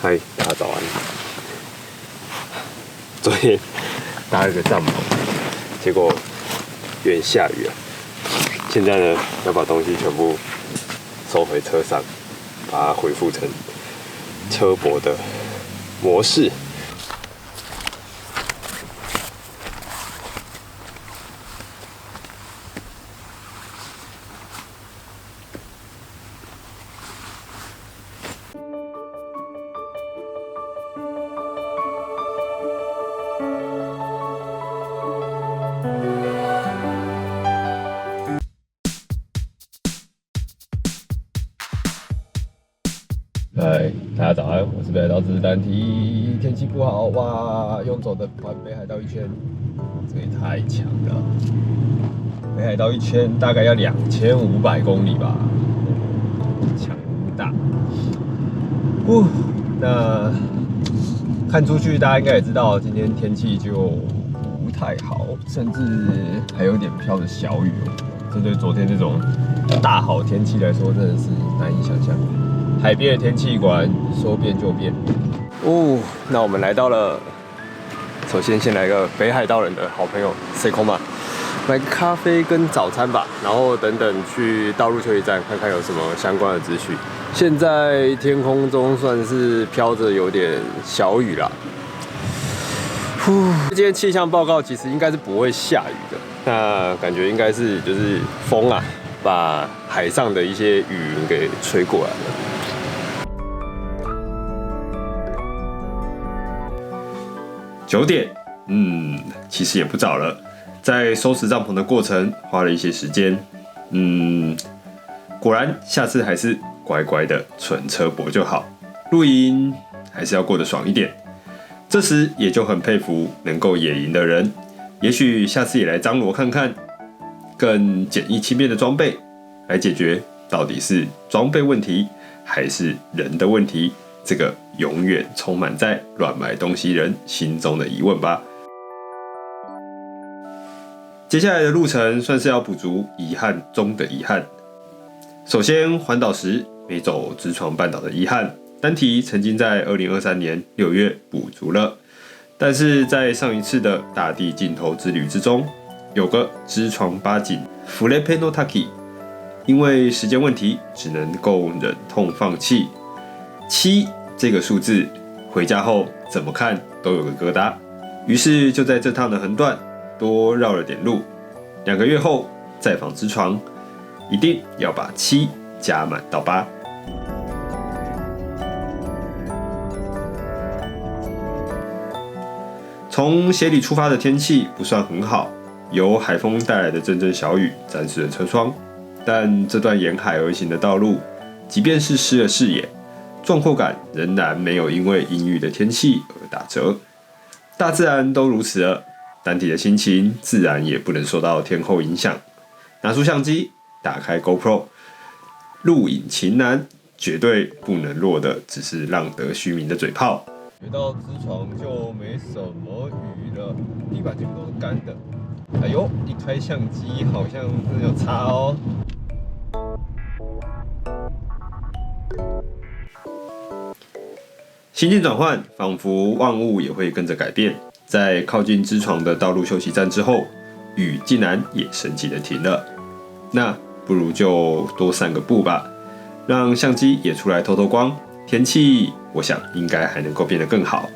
嗨，大家早安。昨天搭了个帐篷，结果有点下雨了。现在呢，要把东西全部收回车上，把它恢复成车泊的模式。嗨，大家早安，我是北海道之单体。天气不好哇，用走的环北海道一圈，这也太强了。北海道一圈大概要2500公里吧，强大。那看出去，大家应该也知道，今天天气就不太好，甚至还有点飘着小雨哦。这对昨天这种大好天气来说，真的是难以想象。海边的天气果然说变就变哦。那我们来到了，首先先来个北海道人的好朋友 Seikoma， 买个咖啡跟早餐吧，然后等等去道路休息站看看有什么相关的资讯。现在天空中算是飘着有点小雨啦。今天气象报告其实应该是不会下雨的，那感觉应该是就是风啊，把海上的一些雨云给吹过来了。9点，其实也不早了。在收拾帐篷的过程花了一些时间，果然下次还是乖乖的纯车泊就好。露营还是要过得爽一点。这时也就很佩服能够野营的人，也许下次也来张罗看看，更简易轻便的装备来解决到底是装备问题还是人的问题。这个永远充满在乱买东西人心中的疑问吧。接下来的路程算是要补足遗憾中的遗憾。首先，环岛时没走知床半岛的遗憾，单体曾经在2023年6月补足了，但是在上一次的大地尽头之旅之中，有个知床八景 Furepe no Taki， 因为时间问题，只能够忍痛放弃。7这个数字，回家后怎么看都有个疙瘩，于是就在这趟的横段多绕了点路。2个月后再访知床，一定要把7加满到8。从协里出发的天气不算很好，由海风带来的阵阵小雨沾湿了车窗，但这段沿海而行的道路，即便是湿了视野，壮阔感仍然没有因为阴郁的天气而打折。大自然都如此了，单体的心情自然也不能受到天候影响。拿出相机，打开 GoPro， 录影情难，绝对不能落的只是浪得虚名的嘴炮。回到知床就没什么雨了，地板几乎都是干的。哎呦，一开相机好像真的有差哦。心境转换，仿佛万物也会跟着改变。在靠近知床的道路休息站之后，雨竟然也神奇的停了。那不如就多散个步吧，让相机也出来透透光。天气，我想应该还能够变得更好。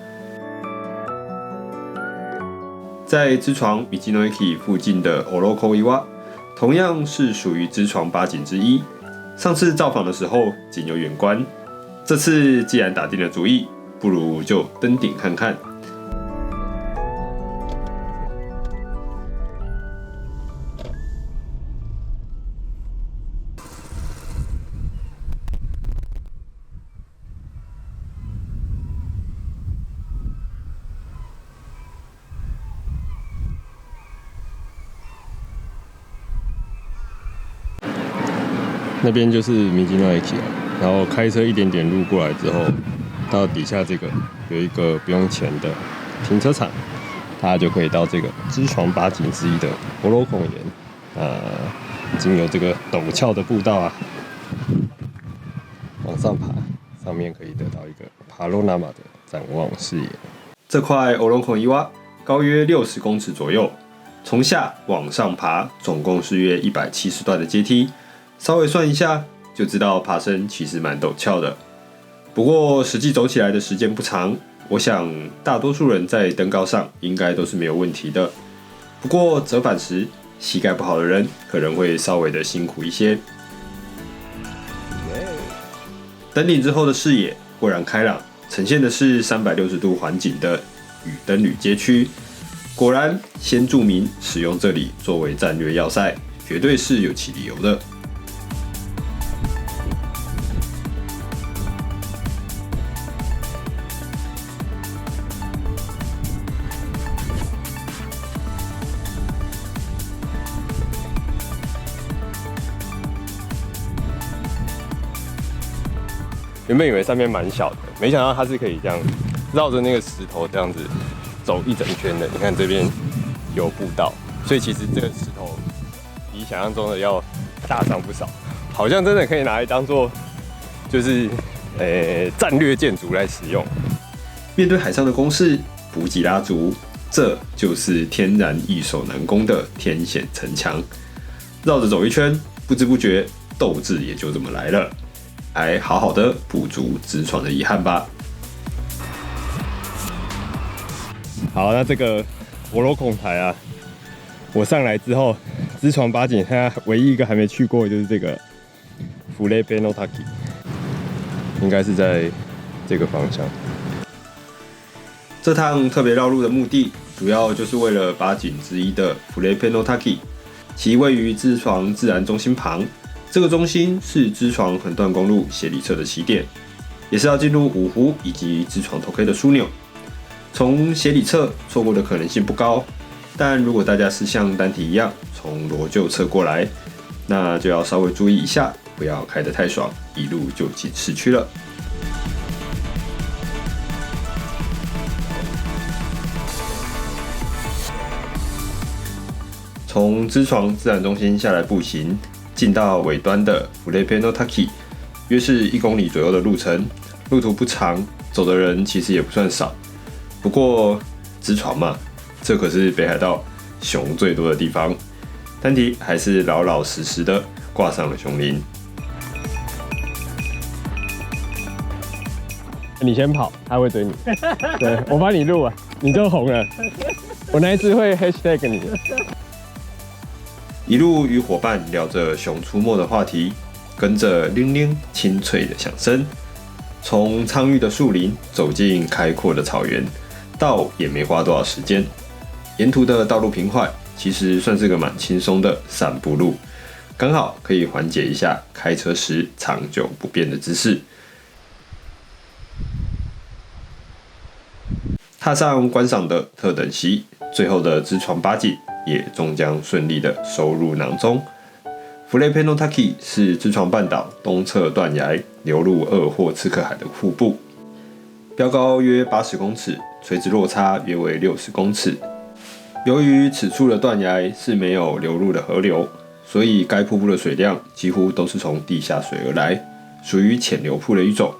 在知床 Michinoeki 附近的 Oroko Iwa， 同样是属于知床八景之一。上次造访的时候仅有远观，这次既然打定了主意，不如就登顶看看。那边就是Michinoeki，然后开车一点点路过来之后，到底下这个有一个不用钱的停车场，它就可以到这个知床八景之一的婆罗孔岩，经由这个陡峭的步道啊，往上爬上面可以得到一个帕罗纳玛的展望视野。这块欧龙孔伊洼高约60公尺左右，从下往上爬，总共是约170段的阶梯。稍微算一下，就知道爬升其实蛮陡峭的。不过实际走起来的时间不长，我想大多数人在登高上应该都是没有问题的。不过折返时，膝盖不好的人可能会稍微的辛苦一些。登顶之后的视野豁然开朗，呈现的是360度环景的与登旅街区。果然，先住民使用这里作为战略要塞，绝对是有其理由的。原本以为上面蛮小的，没想到它是可以这样绕着那个石头这样子走一整圈的。你看这边有步道，所以其实这个石头比想象中的要大上不少，好像真的可以拿来当做就是战略建筑来使用。面对海上的攻势，补给拉族，这就是天然易守难攻的天险城墙。绕着走一圈，不知不觉斗志也就这么来了。来好好的补足直闯的遗憾吧。好，那这个火罗孔台啊，我上来之后，直闯八景，它唯一一个还没去过的就是这个弗雷贝诺塔基，应该是在这个方向。这趟特别绕路的目的，主要就是为了八景之一的弗雷贝诺塔基，其位于知床自然中心旁。这个中心是知床横断公路斜里侧的起点，也是要进入五湖以及知床头 K 的枢纽。从斜里侧错过的可能性不高，但如果大家是像单体一样从罗臼侧过来，那就要稍微注意一下，不要开得太爽，一路就进市区了。从知床自然中心下来步行，进到尾端的弗雷佩诺塔基，约是1公里左右的路程，路途不长，走的人其实也不算少。不过知床嘛，这可是北海道熊最多的地方，单体还是老老实实的挂上了熊铃。你先跑，他会追你。对，我帮你录啊，你就红了。我那一次会 hashtag 你。一路与伙伴聊着熊出没的话题，跟着铃铃清脆的响声，从苍郁的树林走进开阔的草原，倒也没花多少时间。沿途的道路平缓，其实算是个蛮轻松的散步路，刚好可以缓解一下开车时长久不便的姿势。踏上观赏的特等席，最后的知床八景也终将顺利的收入囊中。弗雷佩诺塔基是知床半岛东侧断崖流入鄂霍次克海的瀑布，标高约80公尺，垂直落差约为60公尺。由于此处的断崖是没有流入的河流，所以该瀑布的水量几乎都是从地下水而来，属于浅流瀑的一种。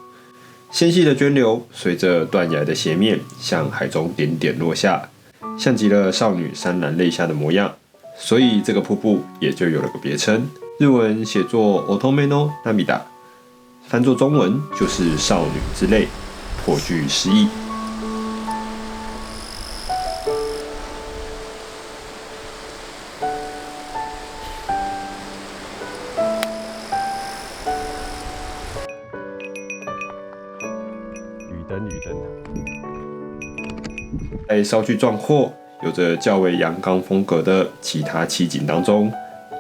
纤细的涓流随着断崖的斜面向海中点点落下，像极了少女潸然泪下的模样，所以这个瀑布也就有了个别称，日文写作 Otome no Namida， 翻作中文就是少女之泪，颇具诗意。雨灯。在稍具壮阔、有着较为阳刚风格的其他奇景当中，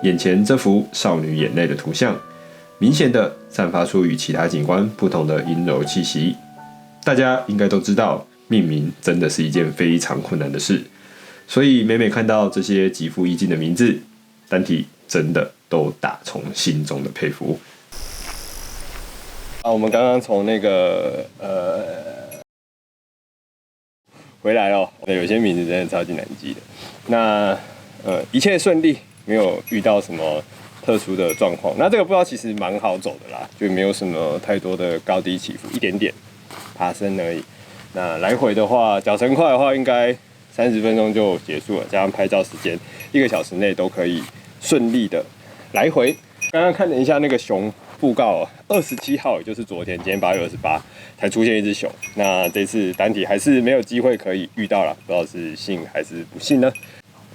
眼前这幅少女眼泪的图像，明显的散发出与其他景观不同的阴柔气息。大家应该都知道，命名真的是一件非常困难的事，所以每每看到这些极富意境的名字，单体真的都打从心中的佩服。我们刚刚从那个回来了，有些名字真的超级难记的。那一切顺利，没有遇到什么特殊的状况。那这个步道其实蛮好走的啦，就没有什么太多的高低起伏，一点点爬升而已。那来回的话，脚程快的话，应该30分钟就结束了，加上拍照时间，1个小时内都可以顺利的来回。刚刚看了一下那个熊布告，27号，也就是昨天，今天8月28才出现一只熊。那这次单体还是没有机会可以遇到了，不知道是幸还是不幸呢？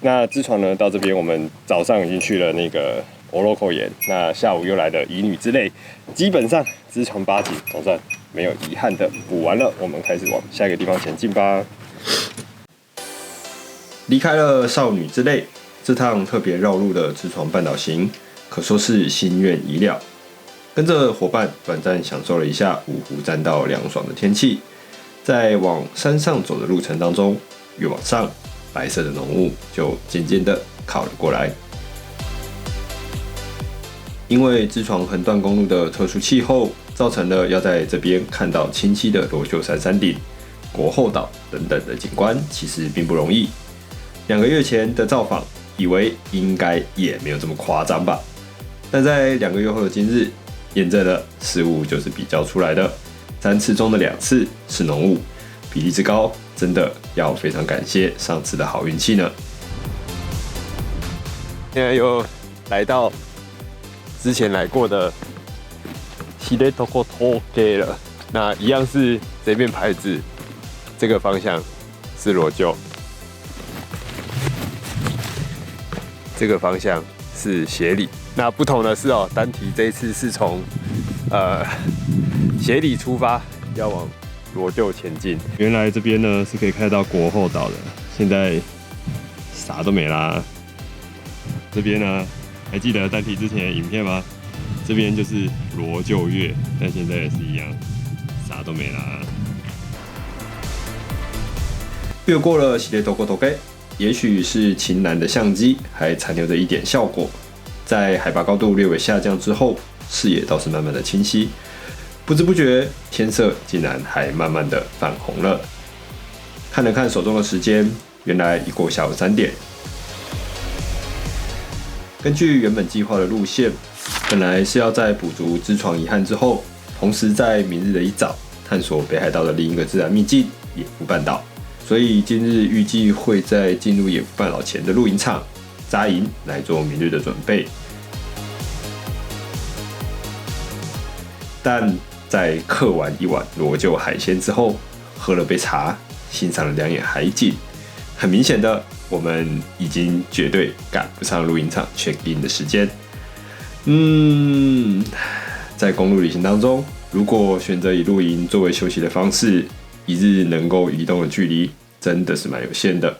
那支床呢，到这边我们早上已经去了那个Oroko岩，那下午又来了乙女之类，基本上支床8景总算没有遗憾的补完了。我们开始往下一个地方前进吧。离开了少女之泪，这趟特别绕路的支床半岛行，可说是心愿已了。跟着伙伴短暂享受了一下五湖栈道凉爽的天气，在往山上走的路程当中，越往上，白色的浓雾就渐渐的靠了过来。因为支床横断公路的特殊气候，造成了要在这边看到清晰的罗臼山山顶、国后岛等等的景观，其实并不容易。2个月前的造访，以为应该也没有这么夸张吧，但在2个月后的今日，验证了事物就是比较出来的，3次中的2次是浓雾，比例之高，真的要非常感谢上次的好运气呢。现在又来到之前来过的知床峠了，那一样是这面牌子，这个方向是罗臼，这个方向是协里。那不同的是单体这一次是从协里出发，要往罗臼前进。原来这边呢是可以看到国后岛的，现在啥都没啦。这边呢还记得单体之前的影片吗？这边就是罗臼岳，但现在也是一样，啥都没啦。越过了知床峠，也许是秦南的相机还残留着一点效果。在海拔高度略微下降之后，视野倒是慢慢的清晰，不知不觉天色竟然还慢慢的泛红了。看了看手中的时间，原来已过下午3点。根据原本计划的路线，本来是要在补足支床遗憾之后，同时在明日的一早探索北海道的另一个自然秘境野夫半岛，所以今日预计会在进入野夫半岛前的露营场扎营来做明日的准备。但在嗑完一碗罗臼海鲜之后，喝了杯茶，欣赏了2眼海景，很明显的，我们已经绝对赶不上露营场 check in 的时间。在公路旅行当中，如果选择以露营作为休息的方式，一日能够移动的距离真的是蛮有限的。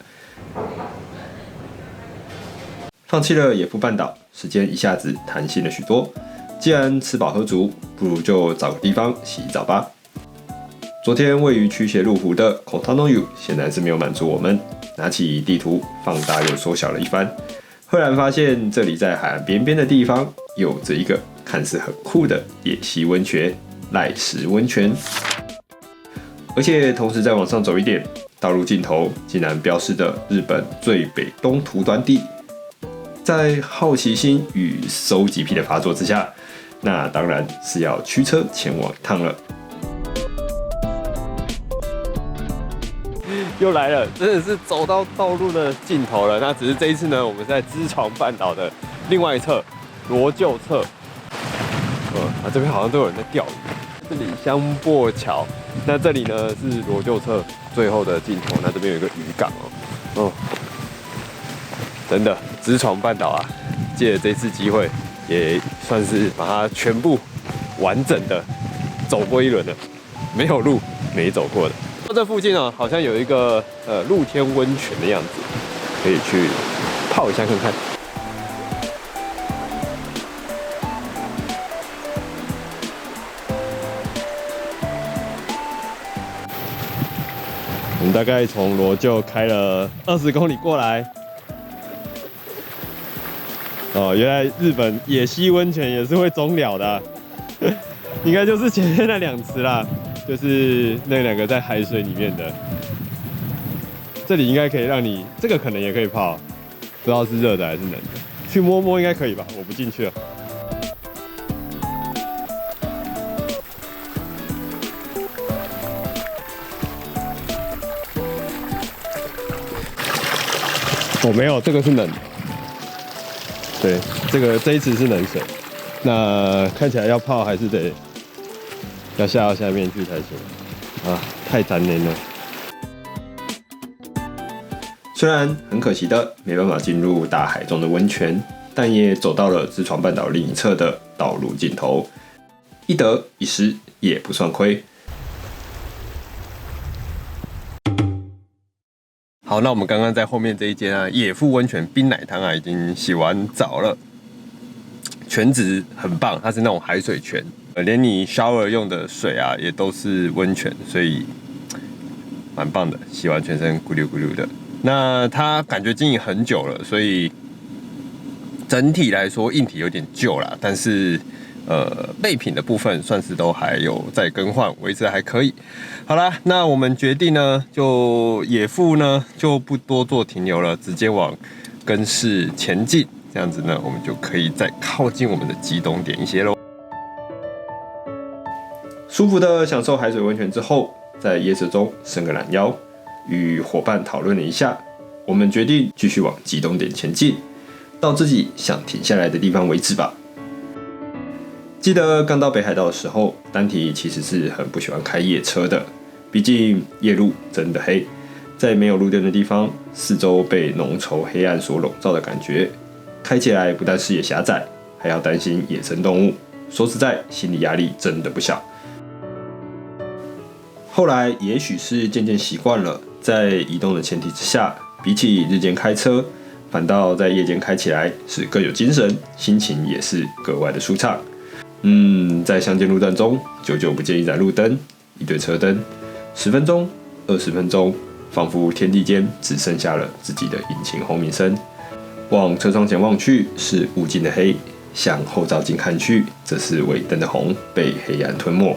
放弃了野夫半岛，时间一下子弹性了许多。既然吃饱喝足，不如就找个地方洗澡吧。昨天位于驱邪路湖的 Kotanoyu 显然是没有满足我们，拿起地图放大又缩小了一番，赫然发现这里在海岸边边的地方有着一个看似很酷的野溪温泉赖石温泉，而且同时再往上走一点，道路尽头竟然标示着日本最北东途端地。在好奇心与收集癖的发作之下，那当然是要驱车前往一趟了。又来了，真的是走到道路的尽头了。那只是这一次呢，我们是在支床半岛的另外一侧罗臼侧。这边好像都有人在钓鱼。这里香薄桥，那这里呢是罗臼侧最后的尽头。那这边有一个渔港真的支床半岛啊，借着这次机会，也算是把它全部完整的走过一轮了，没有路没走过的。这附近好像有一个露天温泉的样子，可以去泡一下看看。我们大概从罗臼开了20公里过来。原来日本野溪温泉也是会中鸟的应该就是前面那2池啦，就是那2个在海水里面的。这里应该可以让你，这个可能也可以泡，不知道是热的还是冷的。去摸摸应该可以吧？我不进去了。哦，没有，这个是冷的。对，这一池是冷水，那看起来要泡还是得要下到下面去才行。啊，太残忍了。虽然很可惜的没办法进入大海中的温泉，但也走到了知床半岛另一侧的道路尽头，一得一失也不算亏。好，那我们刚刚在后面这一间啊，野富温泉冰奶汤啊，已经洗完澡了，泉质很棒，它是那种海水泉，连你 shower 用的水啊，也都是温泉，所以蛮棒的，洗完全身咕噜咕噜的。那它感觉经营很久了，所以整体来说硬体有点旧啦，但是备品的部分算是都还有在更换，维持还可以。好啦，那我们决定呢，就野富呢就不多做停留了，直接往更市前进，这样子呢，我们就可以再靠近我们的极东点一些咯。舒服的享受海水温泉之后，在夜色中伸个懒腰，与伙伴讨论了一下，我们决定继续往极东点前进，到自己想停下来的地方为止吧。记得刚到北海道的时候，丹提其实是很不喜欢开夜车的，毕竟夜路真的黑，在没有路灯的地方，四周被浓稠黑暗所笼罩的感觉，开起来不但视野狭窄，还要担心野生动物，说实在，心理压力真的不小。后来也许是渐渐习惯了，在移动的前提之下，比起日间开车，反倒在夜间开起来是更有精神，心情也是格外的舒畅。在乡间路段中，久久不见一盏路灯，一堆车灯，10分钟、20分钟，仿佛天地间只剩下了自己的引擎轰鸣声。往车窗前望去，是无尽的黑；向后照镜看去，则是尾灯的红被黑暗吞没。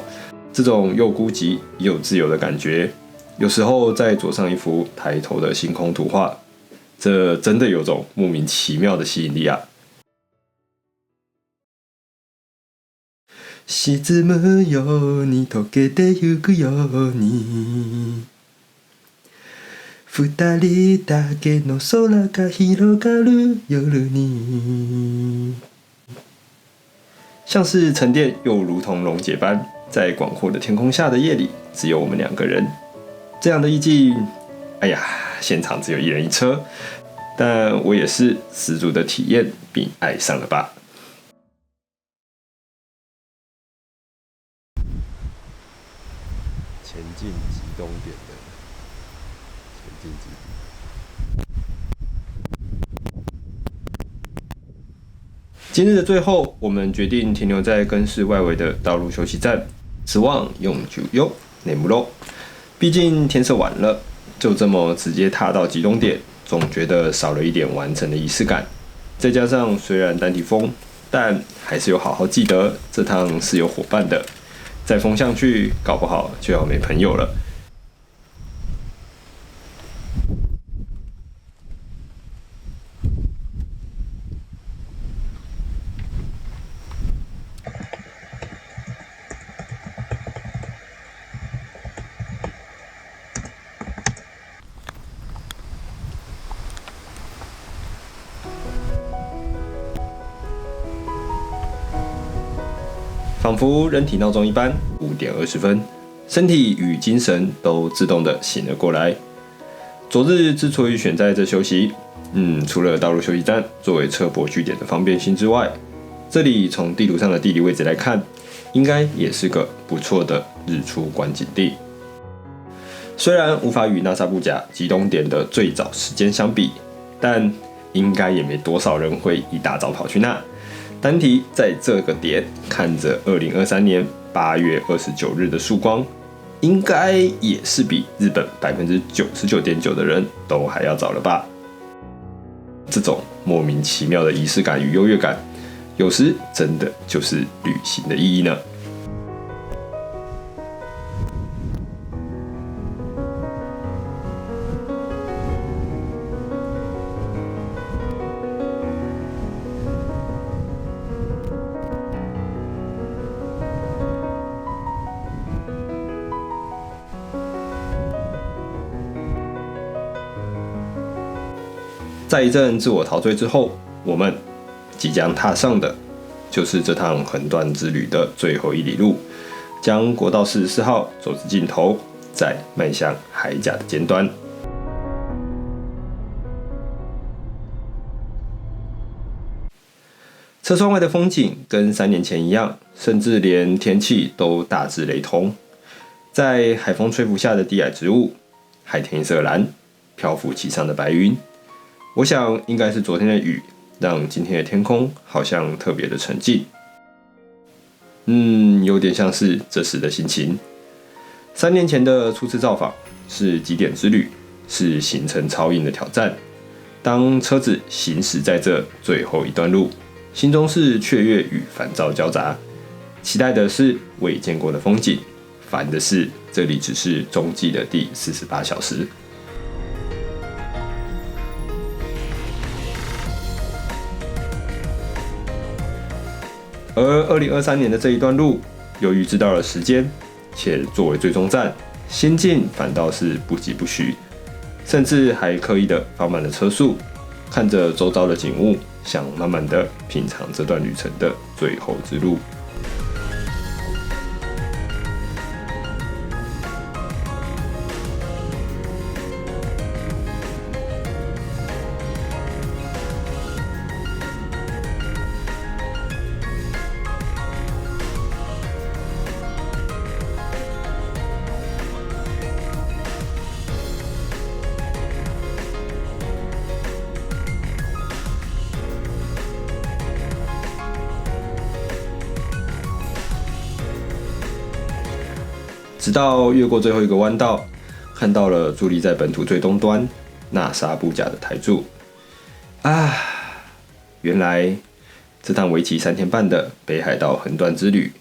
这种又孤寂又自由的感觉，有时候再佐上一幅抬头的星空图画，这真的有种莫名其妙的吸引力啊！沈むように溶けてゆくように二人だけの空が広がる夜に，像是沉淀又如同溶解般，在广阔的天空下的夜里，只有我们2个人。这样的意境，哎呀，现场只有1人1车，但我也是十足的体验并爱上了吧。前进极东点的前进基地。今日的最后，我们决定停留在更市外围的道路休息站，指望用酒用内木肉。毕竟天色晚了，就这么直接踏到极东点，总觉得少了一点完成的仪式感。再加上虽然单体风，但还是有好好记得这趟是有伙伴的。再封上去，搞不好就要没朋友了。仿佛人体闹钟一般，5点20分，身体与精神都自动的醒了过来。昨日之所以选在这休息，除了道路休息站作为车泊据点的方便性之外，这里从地图上的地理位置来看，应该也是个不错的日出观景地。虽然无法与纳萨布甲极东点的最早时间相比，但应该也没多少人会一大早跑去那。单提在这个点看着2023年8月29日的曙光，应该也是比日本99.9%的人都还要早了吧？这种莫名其妙的仪式感与优越感，有时真的就是旅行的意义呢。在一阵自我陶醉之后，我们即将踏上的就是这趟横断之旅的最后1里路，将国道44号走至尽头，再迈向海甲的尖端。车窗外的风景跟3年前一样，甚至连天气都大致雷同。在海风吹拂下的低矮植物，海天一色蓝，漂浮其上的白云，我想应该是昨天的雨让今天的天空好像特别的沉静。有点像是这时的心情。3年前的初次造访是极点之旅，是行程超硬的挑战。当车子行驶在这最后一段路，心中是雀跃与烦躁交杂，期待的是未见过的风景，烦的是这里只是中继的第48小时。而2023年的这一段路，由于知道了时间，且作为最终站，心境反倒是不疾不徐，甚至还刻意的放慢了车速，看着周遭的景物，想慢慢的品尝这段旅程的最后之路。直到越过最后一个弯道，看到了伫立在本土最东端纳沙布甲的台柱。原来这趟为期3天半的北海道横断之旅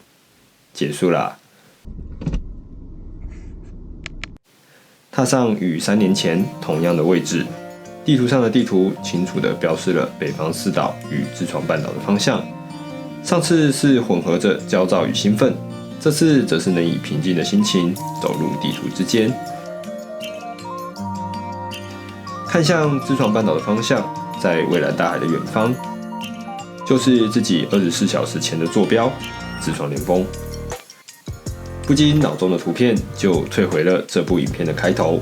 结束啦！踏上与3年前同样的位置，地图上的地图清楚地标示了北方四岛与知床半岛的方向。上次是混合着焦躁与兴奋，这次则是能以平静的心情走入地图之间，看向知床半岛的方向，在蔚蓝大海的远方，就是自己24小时前的坐标知床连峰。不禁脑中的图片就退回了这部影片的开头，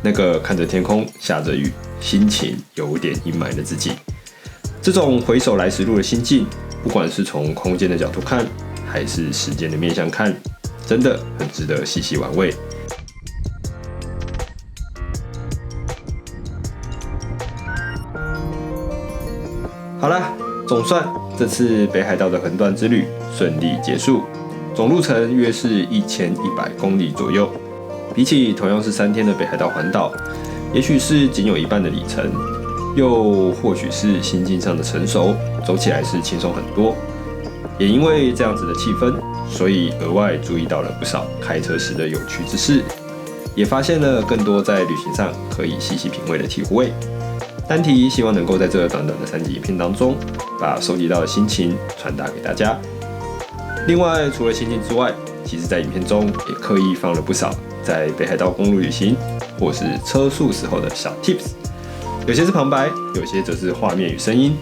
那个看着天空下着雨，心情有点阴霾的自己。这种回首来时路的心境，不管是从空间的角度看，还是时间的面向看，真的很值得细细玩味。好啦，总算这次北海道的横断之旅顺利结束，总路程约是1100公里左右。比起同样是3天的北海道环岛，也许是仅有一半的里程，又或许是心境上的成熟，走起来是轻松很多。也因为这样子的气氛，所以额外注意到了不少开车时的有趣之事，也发现了更多在旅行上可以细细品味的体会。单题希望能够在这短短的3集影片当中，把收集到的心情传达给大家。另外，除了心情之外，其实在影片中也刻意放了不少在北海道公路旅行或是车速时候的小 tips， 有些是旁白，有些则是画面与声音。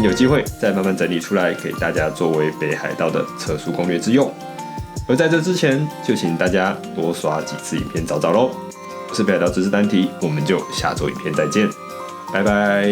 有机会再慢慢整理出来，给大家作为北海道的车速攻略之用。而在这之前，就请大家多刷几次影片找找咯。我是北海道知识单题，我们就下周影片再见，拜拜。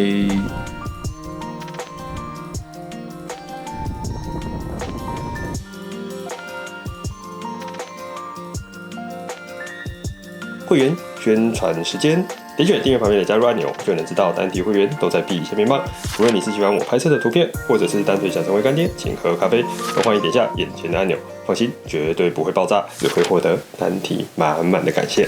会员宣传时间，点选订阅旁边的加入按钮，就能知道单题会员都在币下面吗？无论你是喜欢我拍摄的图片，或者是单纯想成为干爹，请喝咖啡，都欢迎点下眼前的按钮。放心，绝对不会爆炸，只会获得单题满满的感谢。